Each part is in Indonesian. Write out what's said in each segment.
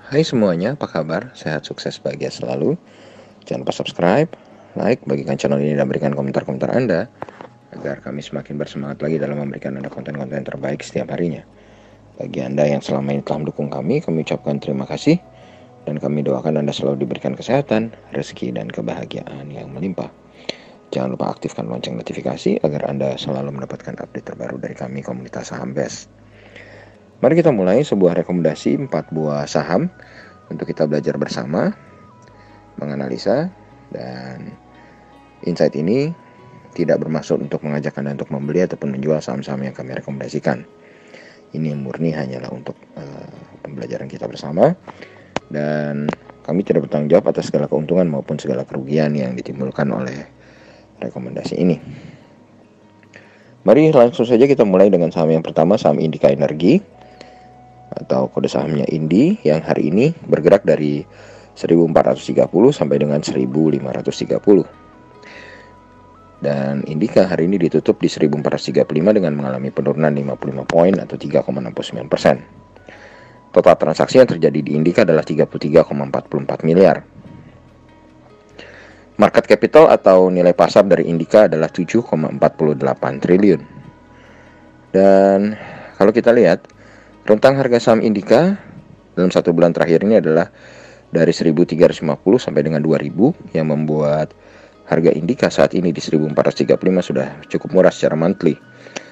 Hai semuanya, apa kabar? Sehat, sukses, bahagia selalu. Jangan lupa subscribe, like, bagikan channel ini dan berikan komentar-komentar Anda agar kami semakin bersemangat lagi dalam memberikan Anda konten-konten terbaik setiap harinya. Bagi Anda yang selama ini telah mendukung kami ucapkan terima kasih dan kami doakan Anda selalu diberikan kesehatan, rezeki, dan kebahagiaan yang melimpah. Jangan lupa aktifkan lonceng notifikasi agar Anda selalu mendapatkan update terbaru dari kami, komunitas saham Best. Mari kita mulai sebuah rekomendasi 4 buah saham untuk kita belajar bersama, menganalisa, dan insight ini tidak bermaksud untuk mengajak Anda untuk membeli ataupun menjual saham-saham yang kami rekomendasikan. Ini murni hanyalah untuk pembelajaran kita bersama, dan kami tidak bertanggung jawab atas segala keuntungan maupun segala kerugian yang ditimbulkan oleh rekomendasi ini. Mari langsung saja kita mulai dengan saham yang pertama, saham Indika Energi atau kode sahamnya INDI, yang hari ini bergerak dari 1430 sampai dengan 1530. Dan Indika hari ini ditutup di 1435 dengan mengalami penurunan 55 poin atau 3,69%. Total transaksi yang terjadi di Indika adalah 33,44 miliar. Market capital atau nilai pasar dari Indika adalah 7,48 triliun. Dan kalau kita lihat, rentang harga saham Indika dalam 1 bulan terakhir ini adalah dari 1350 sampai dengan 2000, yang membuat harga Indika saat ini di 1435 sudah cukup murah secara monthly.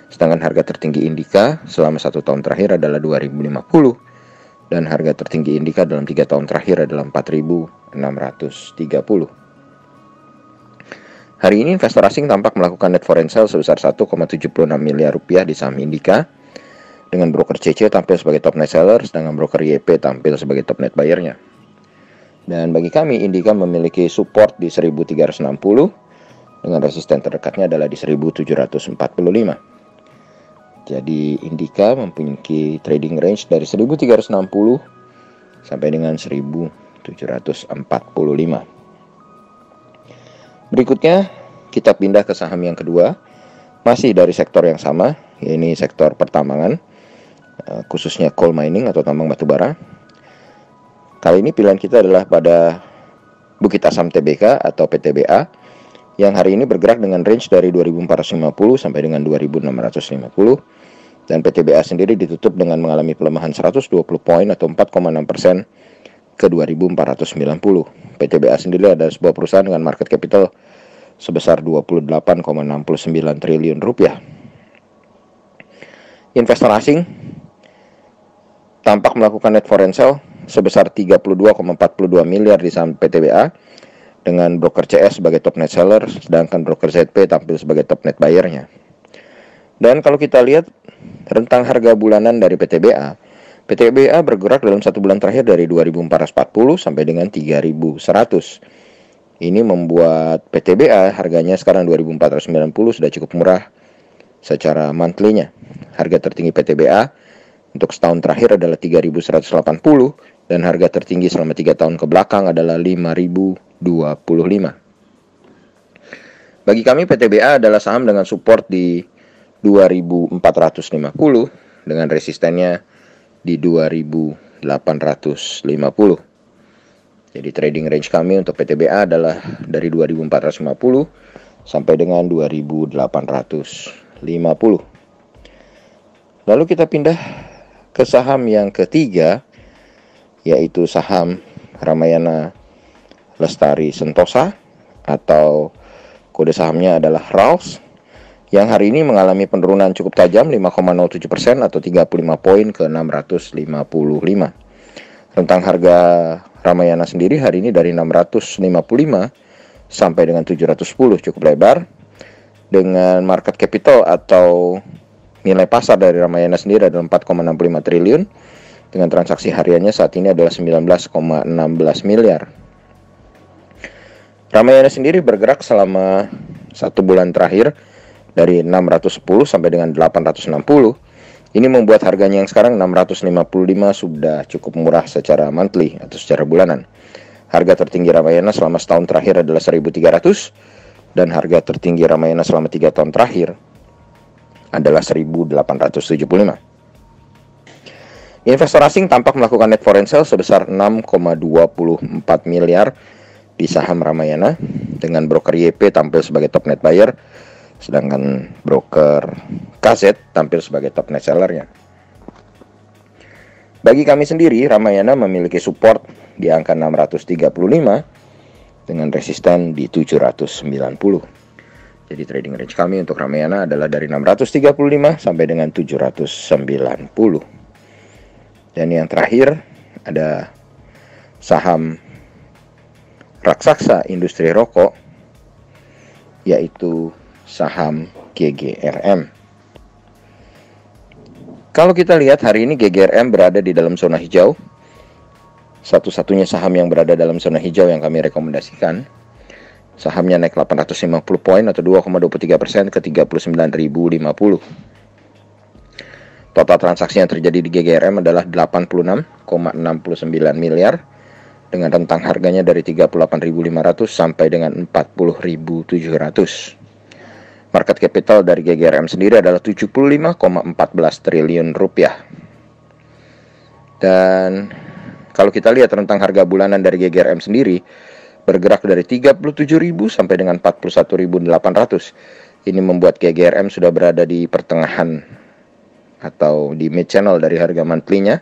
Sedangkan harga tertinggi Indika selama 1 tahun terakhir adalah 2050, dan harga tertinggi Indika dalam 3 tahun terakhir adalah 4630. Hari ini investor asing tampak melakukan net foreign sale sebesar 1,76 miliar rupiah di saham Indika, dengan broker CC tampil sebagai top net seller, sedangkan broker YP tampil sebagai top net buyernya. Dan bagi kami, Indika memiliki support di 1360, dengan resisten terdekatnya adalah di 1745. Jadi Indika memiliki trading range dari 1360 sampai dengan 1745. Berikutnya kita pindah ke saham yang kedua, masih dari sektor yang sama, yaitu sektor pertambangan, khususnya coal mining atau tambang batubara. Kali ini pilihan kita adalah pada Bukit Asam Tbk atau PTBA, yang hari ini bergerak dengan range dari 2450 sampai dengan 2650, dan PTBA sendiri ditutup dengan mengalami pelemahan 120 poin atau 4,6% ke 2490. PTBA sendiri adalah sebuah perusahaan dengan market capital sebesar 28,69 triliun rupiah. Investor asing tampak melakukan net foreign sale sebesar 32,42 miliar di saham PTBA, dengan broker CS sebagai top net seller, sedangkan broker ZP tampil sebagai top net buyernya. Dan kalau kita lihat rentang harga bulanan dari PTBA bergerak dalam 1 bulan terakhir dari 2440 sampai dengan 3100. Ini membuat PTBA harganya sekarang 2490 sudah cukup murah secara monthly-nya. Harga tertinggi PTBA untuk setahun terakhir adalah 3180, dan harga tertinggi selama 3 tahun ke belakang adalah 5025. Bagi kami, PTBA adalah saham dengan support di 2450 dengan resistennya di 2850. Jadi trading range kami untuk PTBA adalah dari 2450 sampai dengan 2850. Lalu kita pindah ke saham yang ketiga, yaitu saham Ramayana Lestari Sentosa atau kode sahamnya adalah RALS, yang hari ini mengalami penurunan cukup tajam 5,07% atau 35 poin ke 655. Rentang harga Ramayana sendiri hari ini dari 655 sampai dengan 710, cukup lebar, dengan market capital atau nilai pasar dari Ramayana sendiri adalah 4,65 triliun, dengan transaksi hariannya saat ini adalah 19,16 miliar. Ramayana sendiri bergerak selama 1 bulan terakhir dari 610 sampai dengan 860. Ini membuat harganya yang sekarang 655 sudah cukup murah secara monthly atau secara bulanan. Harga tertinggi Ramayana selama setahun terakhir adalah 1300, dan harga tertinggi Ramayana selama 3 tahun terakhir adalah 1875. Investor asing tampak melakukan net foreign sale sebesar 6,24 miliar di saham Ramayana, dengan broker YP tampil sebagai top net buyer, sedangkan broker KZ tampil sebagai top net sellernya. Bagi kami sendiri, Ramayana memiliki support di angka 635 dengan resisten di 790. Jadi trading range kami untuk Ramayana adalah dari 635 sampai dengan 790. Dan yang terakhir ada saham raksasa industri rokok, yaitu saham GGRM. Kalau kita lihat hari ini GGRM berada di dalam zona hijau. Satu-satunya saham yang berada dalam zona hijau yang kami rekomendasikan. Sahamnya naik 850 poin atau 2,23% ke 39.050. Total transaksi yang terjadi di GGRM adalah 86,69 miliar dengan rentang harganya dari 38.500 sampai dengan 40.700. Market capital dari GGRM sendiri adalah 75,14 triliun rupiah. Dan kalau kita lihat rentang harga bulanan dari GGRM sendiri bergerak dari 37.000 sampai dengan 41.800. Ini membuat GGRM sudah berada di pertengahan atau di mid channel dari harga monthly-nya.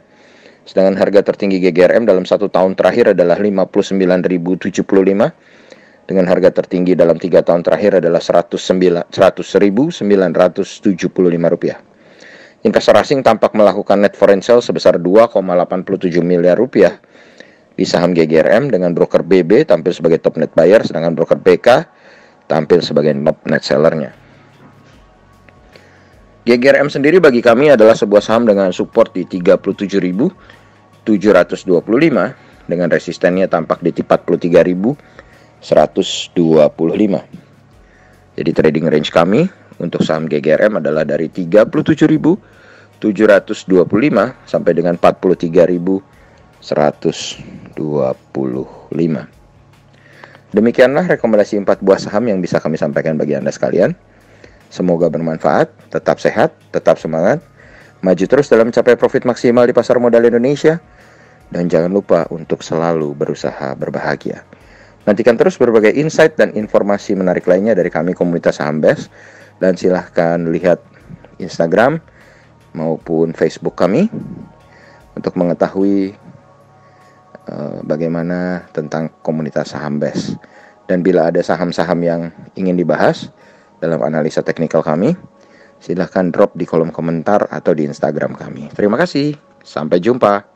Sedangkan harga tertinggi GGRM dalam 1 tahun terakhir adalah 59.075, dengan harga tertinggi dalam 3 tahun terakhir adalah 100.975 rupiah. Investor asing tampak melakukan net foreign sale sebesar 2,87 miliar rupiah di saham GGRM, dengan broker BB tampil sebagai top net buyer, sedangkan broker BK tampil sebagai top net sellernya. GGRM sendiri bagi kami adalah sebuah saham dengan support di 37.725 dengan resistennya tampak di 43.125. Jadi trading range kami untuk saham GGRM adalah dari 37.725 sampai dengan 43.125. Demikianlah rekomendasi 4 buah saham yang bisa kami sampaikan bagi Anda sekalian. Semoga bermanfaat, tetap sehat, tetap semangat, maju terus dalam mencapai profit maksimal di pasar modal Indonesia, dan jangan lupa untuk selalu berusaha berbahagia. Nantikan terus berbagai insight dan informasi menarik lainnya dari kami komunitas Saham Best, dan silahkan lihat Instagram maupun Facebook kami untuk mengetahui bagaimana tentang komunitas Saham Best. Dan bila ada saham-saham yang ingin dibahas dalam analisa teknikal kami, silahkan drop di kolom komentar atau di Instagram kami. Terima kasih, sampai jumpa.